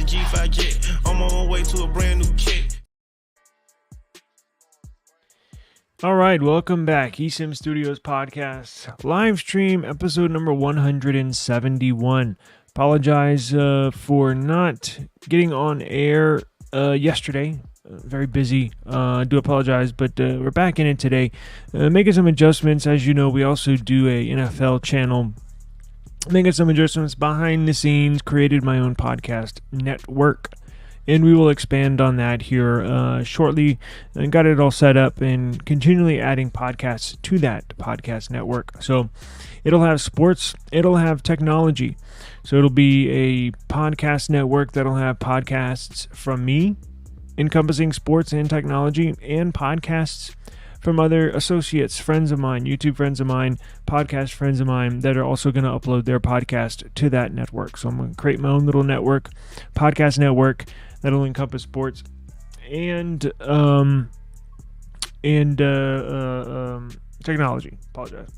the G5 jet. I'm on my way to a brand new kit. All right, welcome back. eSIM Studios Podcast live stream episode number 171. Apologize for not getting on air yesterday. Very busy. Do apologize, but we're back in it today. Making some adjustments. As you know, we also do a NFL channel. Making some adjustments behind the scenes. Created my own podcast network. And we will expand on that here shortly. And got it all set up and continually adding podcasts to that podcast network. So it'll have sports, it'll have technology. So it'll be a podcast network that'll have podcasts from me, encompassing sports and technology, and podcasts from other associates, friends of mine, YouTube friends of mine, podcast friends of mine that are also going to upload their podcast to that network. So I'm going to create my own little network, podcast network, that'll encompass sports and technology. Apologize.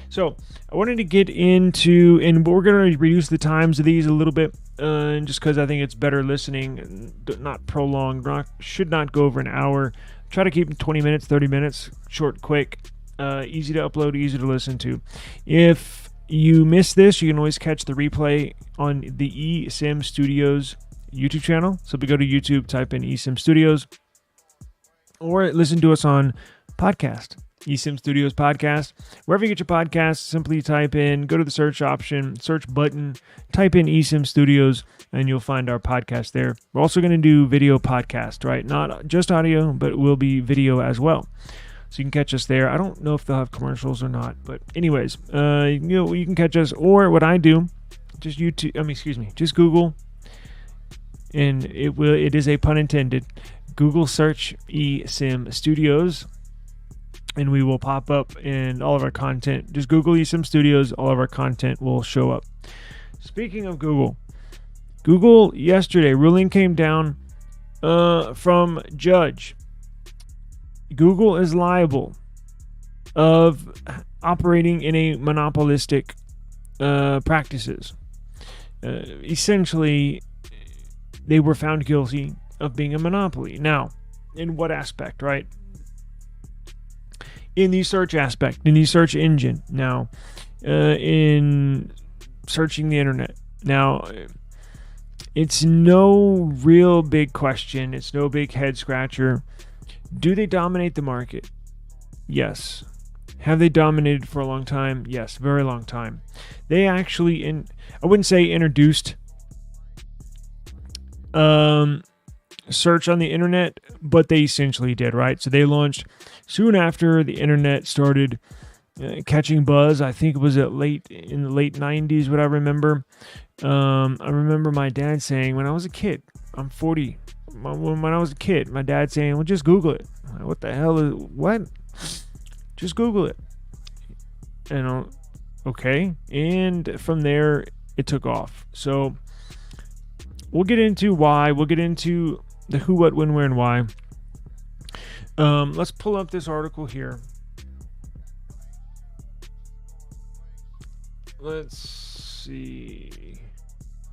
So I wanted to get into, and we're going to reduce the times of these a little bit, just because I think it's better listening, not prolonged, should not go over an hour. Try to keep them 20 minutes, 30 minutes, short, quick, easy to upload, easy to listen to. If you miss this, you can always catch the replay on the eSIM Studios YouTube channel. So if you go to YouTube, type in eSIM Studios, or listen to us on podcast, eSIM Studios Podcast. Wherever you get your podcasts, simply type in, go to the search option, search button, type in eSIM Studios, and you'll find our podcast there. We're also going to do video podcast, right? Not just audio, but it will be video as well. So you can catch us there. I don't know if they'll have commercials or not, but anyways, you can catch us. Or what I do, just Google, and it is a pun intended. Google search eSIM Studios, and we will pop up in all of our content. Just Google eSIM Studios, all of our content will show up. Speaking of Google yesterday, ruling came down from judge. Google is liable of operating in a monopolistic practices. Essentially, they were found guilty of being a monopoly. Now, in what aspect, right? In the search aspect, in the search engine. Now, in searching the internet. Now, it's no real big question. It's no big head scratcher. Do they dominate the market? Yes. Have they dominated for a long time? Yes, very long time. They actually, I wouldn't say introduced search on the internet, but they essentially did, right? So they launched soon after the internet started catching buzz. I think it was in the late 90s, what I remember. I remember my dad saying when I was a kid, I'm 40. When I was a kid, my dad saying, well, just Google it. Like, what the hell is, what? Just Google it. And okay. And from there, it took off. So we'll get into why. We'll get into the who, what, when, where, and why. Let's pull up this article here. Let's see.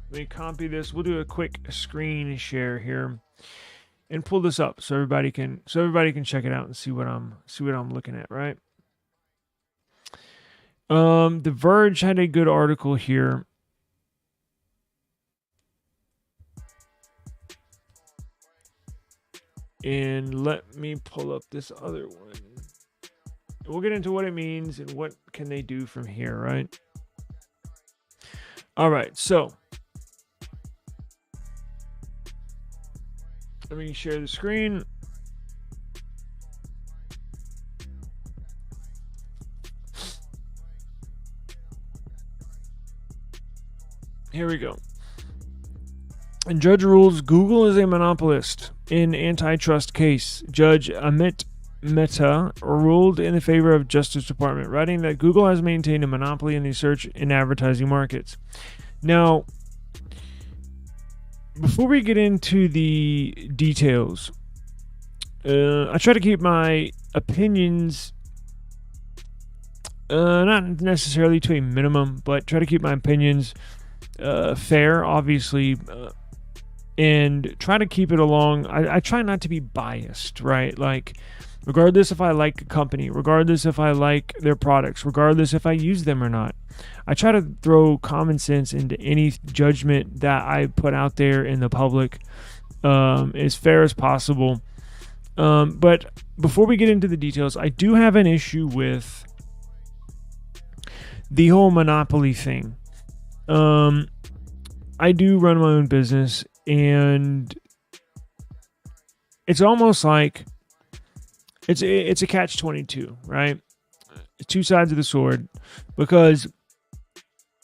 Let me copy this. We'll do a quick screen share here and pull this up so everybody can check it out and see what I'm looking at, right? The Verge had a good article here. And let me pull up this other one. We'll get into what it means and what can they do from here, right? All right, so let me share the screen. Here we go. And judge rules Google is a monopolist in antitrust case. Judge Amit Mehta ruled in the favor of Justice Department, writing that Google has maintained a monopoly in the search and advertising markets. Now, before we get into the details, I try to keep my opinions not necessarily to a minimum, but try to keep my opinions fair. Obviously, and try to keep it along. I try not to be biased, right? Like, regardless if I like a company, regardless if I like their products, regardless if I use them or not, I try to throw common sense into any judgment that I put out there in the public, as fair as possible. But before we get into the details, I do have an issue with the whole monopoly thing. I do run my own business, and it's almost like it's a catch-22, right? Two sides of the sword, because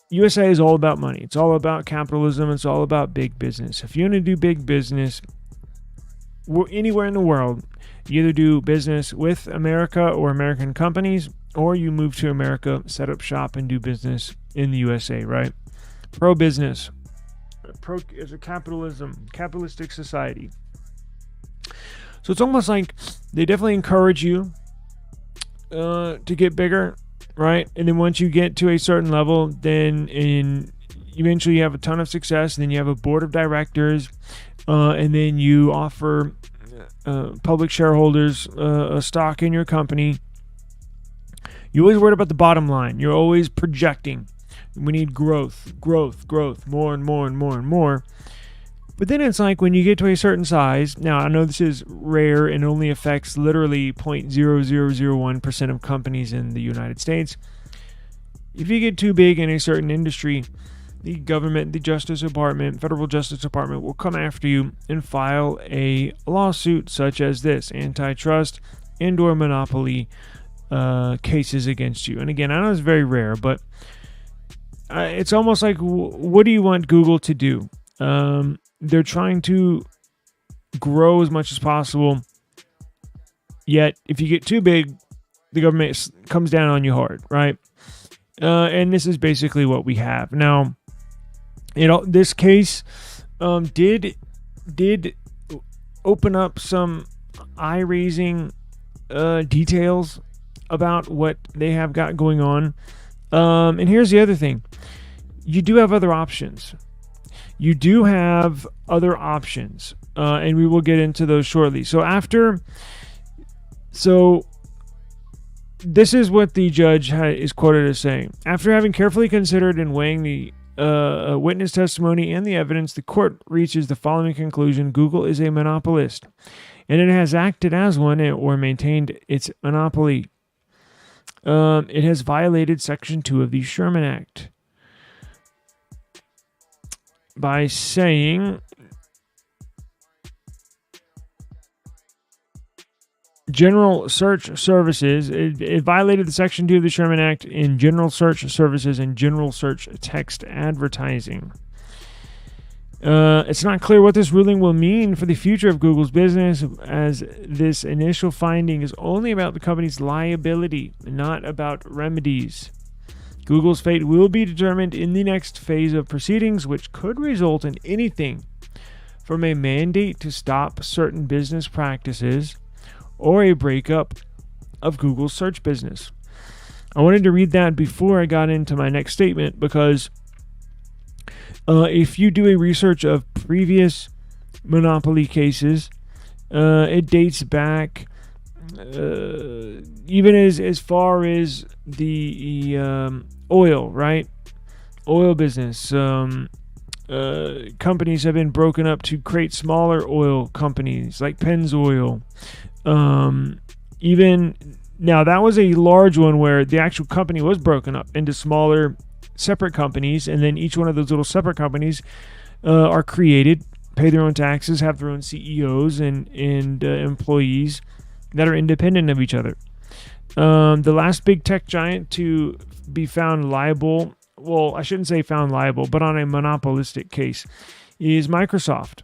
USA is all about money. It's all about capitalism. It's all about big business. If you want to do big business anywhere in the world, you either do business with America or American companies, or you move to America, set up shop, and do business in the USA, right? Pro-business. Is a capitalistic society. So it's almost like they definitely encourage you to get bigger, right? And then once you get to a certain level, then eventually you have a ton of success, and then you have a board of directors, and then you offer public shareholders a stock in your company. You're always worried about the bottom line. You're always projecting. We need growth, more and more and more and more. But then it's like when you get to a certain size, now I know this is rare and only affects literally 0.0001% of companies in the United States. If you get too big in a certain industry, the government, the Justice Department, Federal Justice Department will come after you and file a lawsuit such as this, antitrust and or monopoly cases against you. And again, I know it's very rare, but it's almost like, what do you want Google to do? They're trying to grow as much as possible, yet if you get too big, the government comes down on you hard, right? And this is basically what we have now. This case did open up some eye-raising details about what they have got going on. And here's the other thing. You do have other options. And we will get into those shortly. So this is what the judge is quoted as saying. After having carefully considered and weighing the witness testimony and the evidence, the court reaches the following conclusion. Google is a monopolist, and it has acted as one or maintained its monopoly. It has violated Section 2 of the Sherman Act by saying general search services. It violated the Section 2 of the Sherman Act in general search services and general search text advertising. It's not clear what this ruling will mean for the future of Google's business, as this initial finding is only about the company's liability, not about remedies. Google's fate will be determined in the next phase of proceedings, which could result in anything from a mandate to stop certain business practices or a breakup of Google's search business. I wanted to read that before I got into my next statement, because if you do a research of previous monopoly cases, it dates back even as far as the oil, right? Oil business. Companies have been broken up to create smaller oil companies like Pennzoil. Even now, that was a large one where the actual company was broken up into smaller separate companies, and then each one of those little separate companies are created, pay their own taxes, have their own CEOs and employees that are independent of each other. The last big tech giant to be found liable, well, I shouldn't say found liable, but on a monopolistic case, is Microsoft.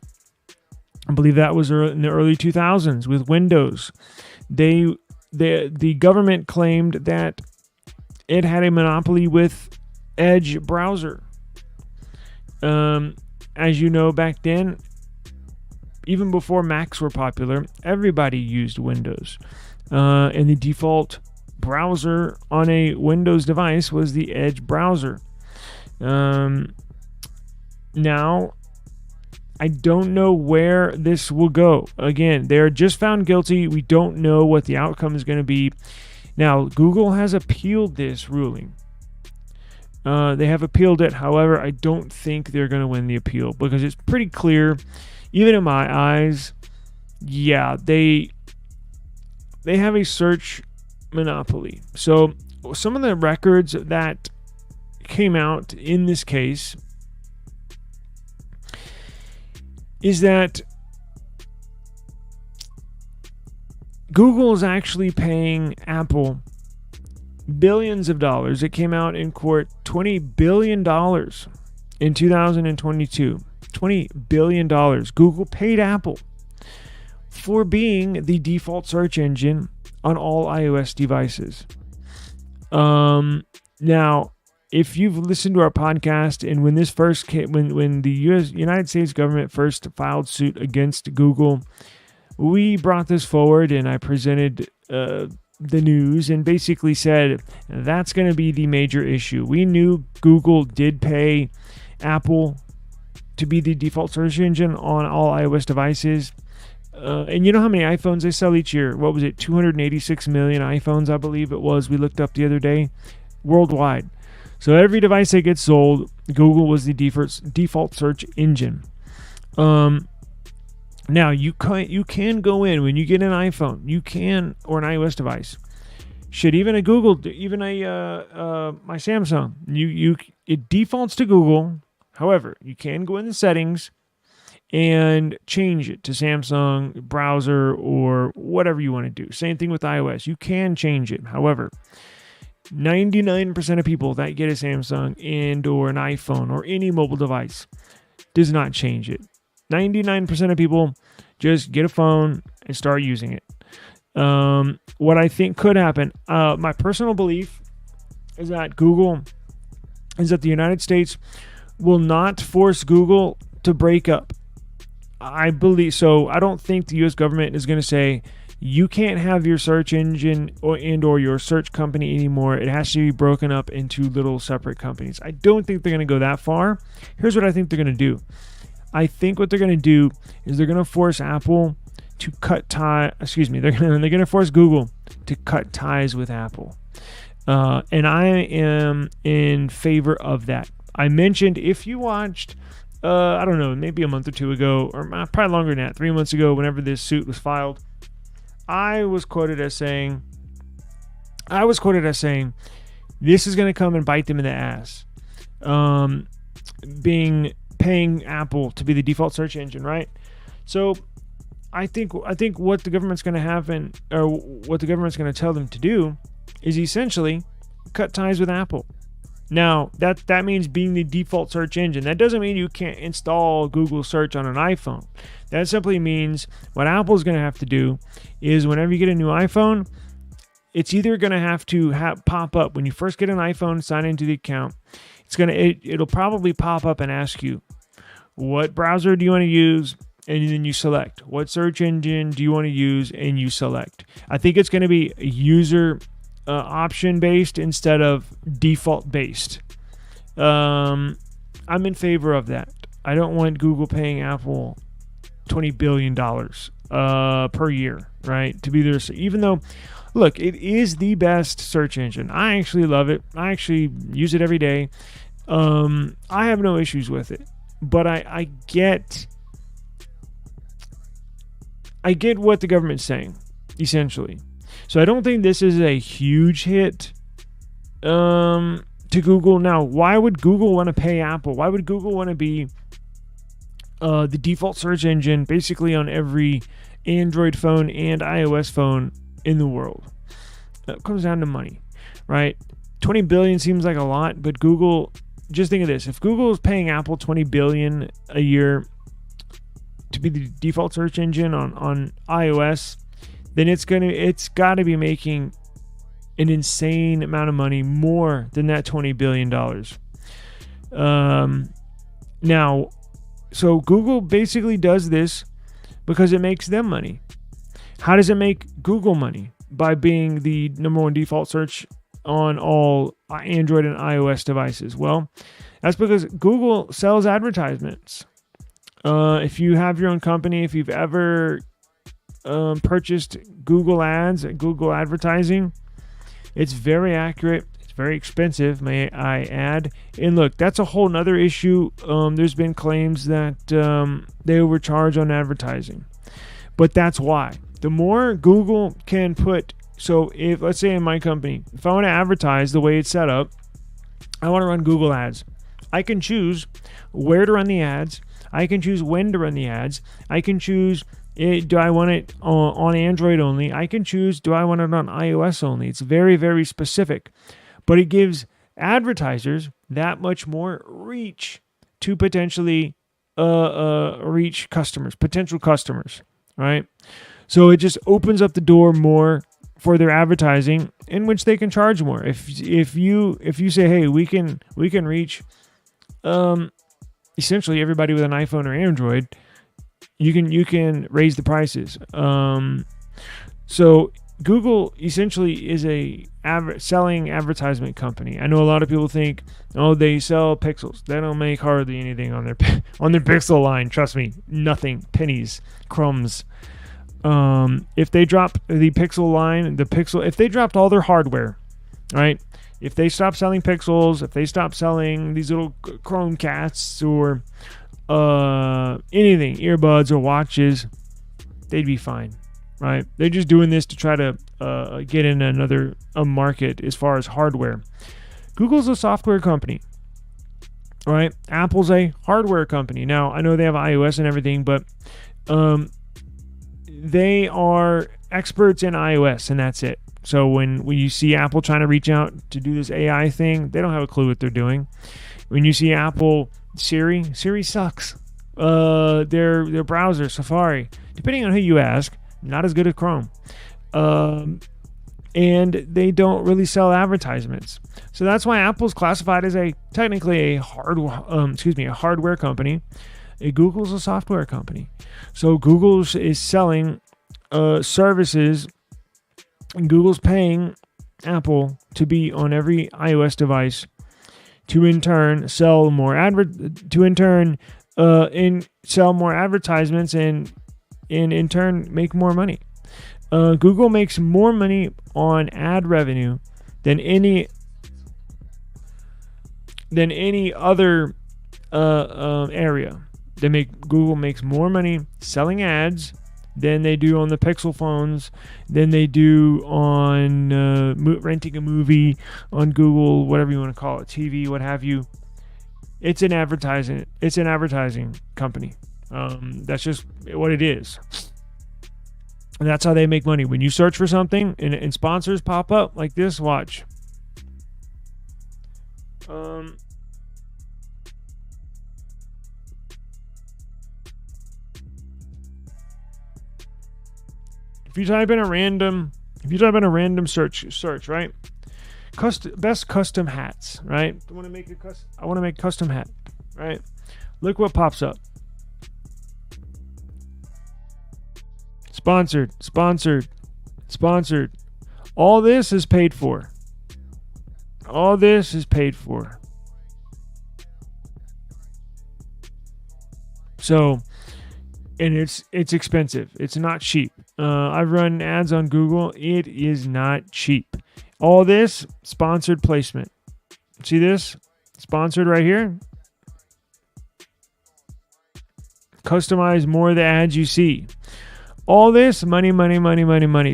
I believe that was in the early 2000s with Windows. The government claimed that it had a monopoly with Edge browser. As you know, back then, even before Macs were popular, everybody used Windows. And the default browser on a Windows device was the Edge browser. Now, I don't know where this will go. Again, they're just found guilty. We don't know what the outcome is going to be. Now, Google has appealed this ruling. They have appealed it. However, I don't think they're going to win the appeal because it's pretty clear, even in my eyes, yeah, they have a search monopoly. So some of the records that came out in this case is that Google is actually paying Apple billions of dollars. It came out in court, $20 billion in 2022. $20 billion. Google paid Apple for being the default search engine on all iOS devices. Now, if you've listened to our podcast, and when this first came, when the United States government first filed suit against Google, we brought this forward, and I presented the news and basically said that's going to be the major issue. We knew Google did pay Apple to be the default search engine on all iOS devices. And you know how many iPhones they sell each year? What was it? 286 million iPhones, I believe it was. We looked up the other day, worldwide. So every device that gets sold, Google was the default search engine. Now you can go in when you get an iPhone, you can, or an iOS device. Shit, even a Google, even my Samsung, it defaults to Google. However, you can go in the settings and change it to Samsung browser or whatever you want to do. Same thing with iOS. You can change it. However, 99% of people that get a Samsung and or an iPhone or any mobile device does not change it. 99% of people just get a phone and start using it. What I think could happen, my personal belief is that the United States will not force Google to break up. I believe so. I don't think the U.S. government is going to say you can't have your search engine or your search company anymore. It has to be broken up into little separate companies. I don't think they're going to go that far. Here's what I think they're going to do. I think what they're going to do is they're going to force Apple to cut ties. They're going to force Google to cut ties with Apple, and I am in favor of that. I mentioned if you watched. I don't know, maybe a month or two ago, or probably longer than that, 3 months ago, whenever this suit was filed, I was quoted as saying, this is going to come and bite them in the ass. Paying Apple to be the default search engine, right? So I think what the government's going to happen, or what the government's going to tell them to do, is essentially cut ties with Apple. Now, that means being the default search engine. That doesn't mean you can't install Google Search on an iPhone. That simply means what Apple's going to have to do is whenever you get a new iPhone, it's either going to have to pop up when you first get an iPhone, sign into the account. It'll probably pop up and ask you, what browser do you want to use? And then you select. What search engine do you want to use? And you select. I think it's going to be user option based instead of default based. I'm in favor of that. I don't want Google paying Apple $20 billion per year, right? To be there, even though, look, it is the best search engine. I actually love it. I actually use it every day. I have no issues with it, but I get what the government's saying, essentially. So I don't think this is a huge hit to Google. Now, why would Google want to pay Apple? Why would Google want to be the default search engine basically on every Android phone and iOS phone in the world? It comes down to money, right? 20 billion seems like a lot, but Google, just think of this. If Google is paying Apple 20 billion a year to be the default search engine on iOS, then it's got to be making an insane amount of money, more than that $20 billion. Now, so Google basically does this because it makes them money. How does it make Google money? By being the number one default search on all Android and iOS devices. Well, that's because Google sells advertisements. If you have your own company, if you've ever purchased Google Ads, Google advertising, it's very accurate. It's very expensive, may I add. And look, that's a whole nother issue. There's been claims that they overcharge on advertising. But that's why. The more Google can put, so if, let's say in my company, if I want to advertise the way it's set up, I want to run Google Ads. I can choose where to run the ads. I can choose when to run the ads. I can choose, do I want it on Android only? I can choose, do I want it on iOS only? It's very, very specific. But it gives advertisers that much more reach to potentially reach customers, potential customers, right? So it just opens up the door more for their advertising, in which they can charge more. If you say, hey, we can reach essentially everybody with an iPhone or Android, you can raise the prices. So Google essentially is a selling advertisement company. I know a lot of people think, oh, they sell pixels. They don't make hardly anything on their Pixel line. Trust me, nothing, pennies, crumbs. If they drop the Pixel line, if they dropped all their hardware, right? If they stop selling Pixels, if they stop selling these little Chromecasts or anything, earbuds or watches, they'd be fine, right? They're just doing this to try to get in another market as far as hardware. Google's a software company, right? Apple's a hardware company. Now, I know they have iOS and everything, but they are experts in iOS, and that's it. So when you see Apple trying to reach out to do this AI thing, they don't have a clue what they're doing. When you see Apple Siri sucks. Their browser, Safari, depending on who you ask, not as good as Chrome. And they don't really sell advertisements. So that's why Apple's classified as technically a hardware company. Google's a software company. So Google is selling services, and Google's paying Apple to be on every iOS device to in turn sell more sell more advertisements and in turn make more money. Google makes more money on ad revenue than any other area. Google makes more money selling ads than they do on the Pixel phones, than they do on renting a movie on Google, whatever you want to call it, TV, what have you. It's an advertising company. That's just what it is. And that's how they make money. When you search for something and sponsors pop up like this, watch. If you type in a random search, right? Best custom hats, right? I want to make custom hat, right? Look what pops up. Sponsored. All this is paid for. So, and it's expensive. It's not cheap. I've run ads on Google. It is not cheap. All this sponsored placement. See this? Sponsored right here. Customize more of the ads you see. All this money.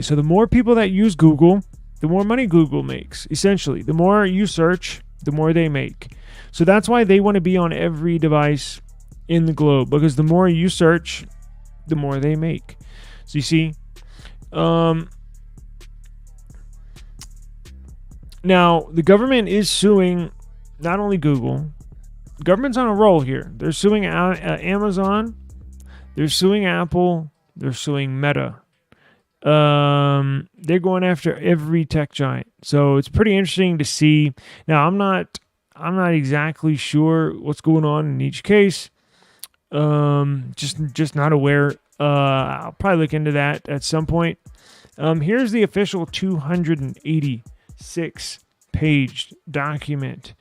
So the more people that use Google, the more money Google makes. Essentially, the more you search, the more they make. So that's why they want to be on every device in the globe, because the more you search, the more they make. So you see, now the government is suing not only Google. The government's on a roll here. They're suing Amazon. They're suing Apple. They're suing Meta. They're going after every tech giant. So it's pretty interesting to see. Now I'm not exactly sure what's going on in each case. Just not aware. I'll probably look into that at some point. Here's the official 286 page document.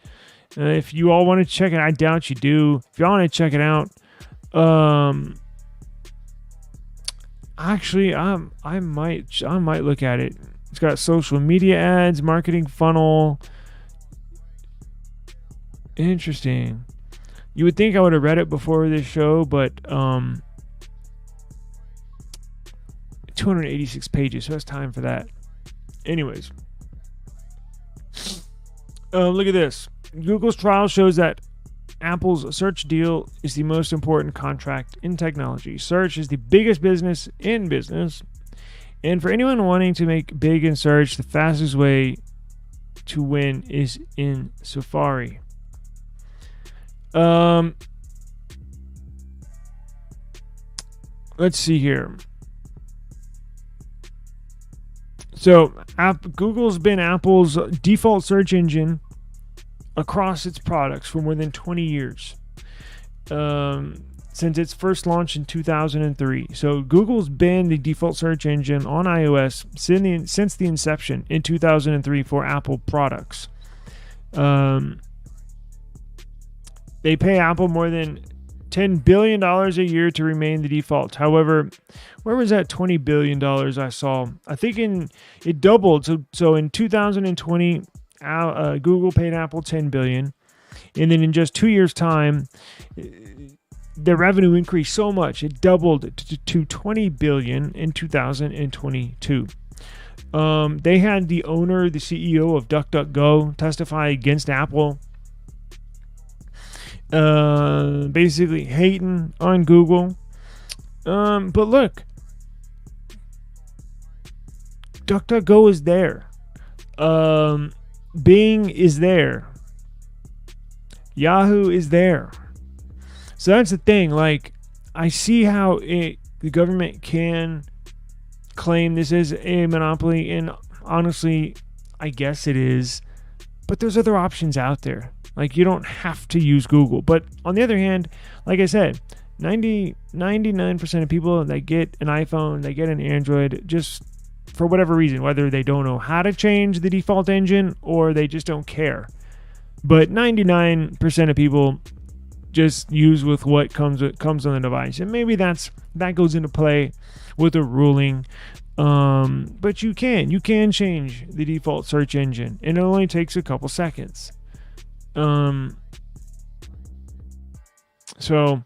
If you all want to check it, I doubt you do. If you all want to check it out, Actually, I might look at it. It's got social media ads, marketing funnel. Interesting. You would think I would have read it before this show, but 286 pages, so it's time for that. Anyways, look at this. Google's trial shows that Apple's search deal is the most important contract in technology. Search is the biggest business in business. And for anyone wanting to make big in search, the fastest way to win is in Safari. Let's see here. So Google's been Apple's default search engine across its products for more than 20 years, since its first launch in 2003. So Google's been the default search engine on iOS since the inception in 2003 for Apple products. They pay Apple more than $10 billion a year to remain the default. However, where was that $20 billion I saw? I think it doubled. So in 2020, Google paid Apple $10 billion. And then in just 2 years' time, their revenue increased so much. It doubled to $20 billion in 2022. They had the CEO of DuckDuckGo, testify against Apple, basically hating on Google. But look, DuckDuckGo is there. Bing is there. Yahoo is there. So that's the thing. Like, I see how the government can claim this is a monopoly, and honestly, I guess it is. But there's other options out there. Like, you don't have to use Google. But on the other hand, like I said, 99% of people that get an iPhone, they get an Android, just for whatever reason, whether they don't know how to change the default engine or they just don't care. But 99% of people just use with what comes on the device. And maybe that goes into play with a ruling. But you can change the default search engine, and it only takes a couple seconds. So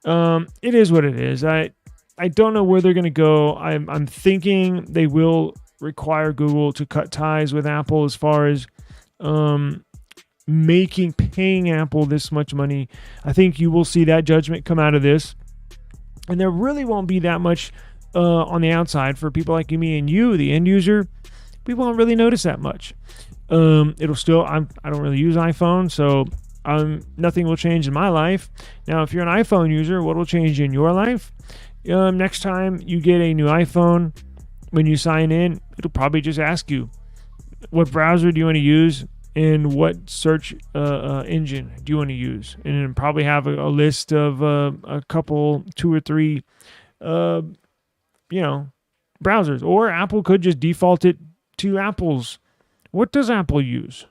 it is what it is. I don't know where they're going to go. I'm thinking they will require Google to cut ties with Apple as far as paying Apple this much money. I think you will see that judgment come out of this, and there really won't be that much on the outside for people like me and you, the end user. We won't really notice that much. It'll still. I don't really use iPhone, so nothing will change in my life. Now, if you're an iPhone user, what will change in your life? Next time you get a new iPhone, when you sign in, it'll probably just ask you, what browser do you want to use and what search engine do you want to use? And it'll probably have a list of a couple, 2 or 3, browsers. Or Apple could just default it to Apple's. What does Apple use?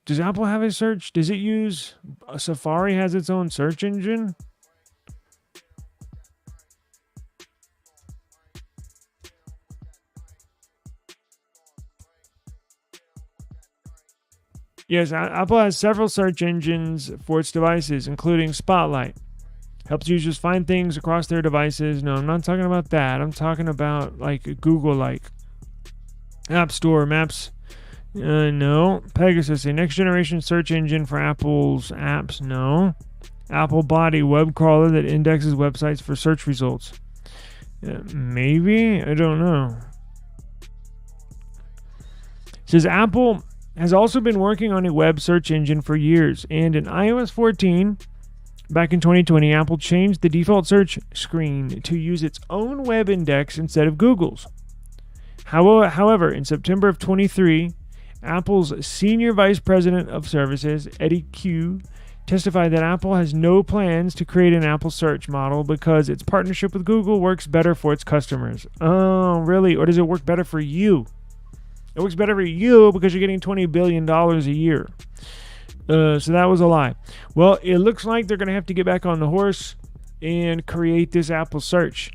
Does Apple have a search? Does it use Safari has its own search engine? Yes, Apple has several search engines for its devices, including Spotlight. Helps users find things across their devices. No, I'm not talking about that. I'm talking about like Google, like App Store, Maps. No. Pegasus, a next generation search engine for Apple's apps. No. Apple Body, web crawler that indexes websites for search results. Maybe? I don't know. It says Apple has also been working on a web search engine for years, and in iOS 14, back in 2020, Apple changed the default search screen to use its own web index instead of Google's. However, in September of 23, Apple's Senior Vice President of Services, Eddie Q, testified that Apple has no plans to create an Apple search model because its partnership with Google works better for its customers. Oh, really? Or does it work better for you? It works better for you because you're getting $20 billion a year. So that was a lie. Well, it looks like they're going to have to get back on the horse and create this Apple search.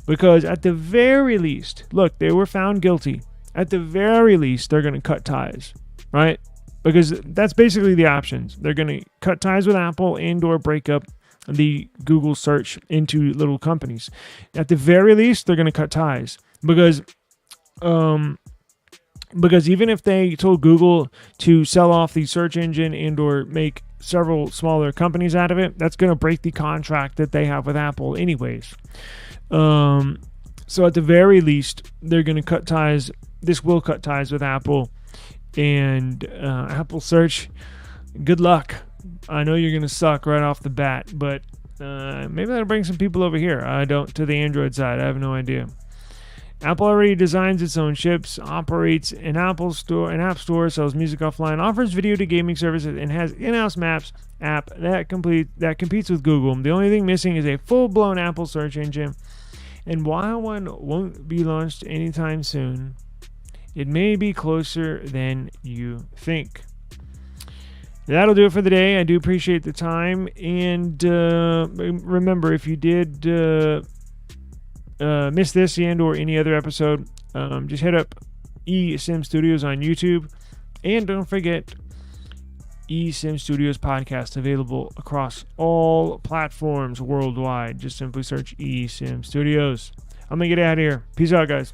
Because at the very least, look, they were found guilty. At the very least, they're going to cut ties, right? Because that's basically the options. They're going to cut ties with Apple and or break up the Google search into little companies. At the very least, they're going to cut ties. Because even if they told Google to sell off the search engine and or make several smaller companies out of it, that's going to break the contract that they have with Apple anyways. So at the very least, they're going to cut ties. This will cut ties with Apple and Apple search. Good luck. I know you're going to suck right off the bat, but maybe that'll bring some people over here. To the Android side. I have no idea. Apple already designs its own chips, operates an app store, sells music offline, offers video to gaming services, and has in-house Maps app that competes with Google. The only thing missing is a full-blown Apple search engine. And while one won't be launched anytime soon, it may be closer than you think. That'll do it for the day. I do appreciate the time. And remember, if you did miss this and or any other episode, just hit up eSIM Studios on YouTube. And don't forget eSIM Studios Podcast, available across all platforms worldwide. Just simply search eSIM Studios. I'm going to get out of here. Peace out, guys.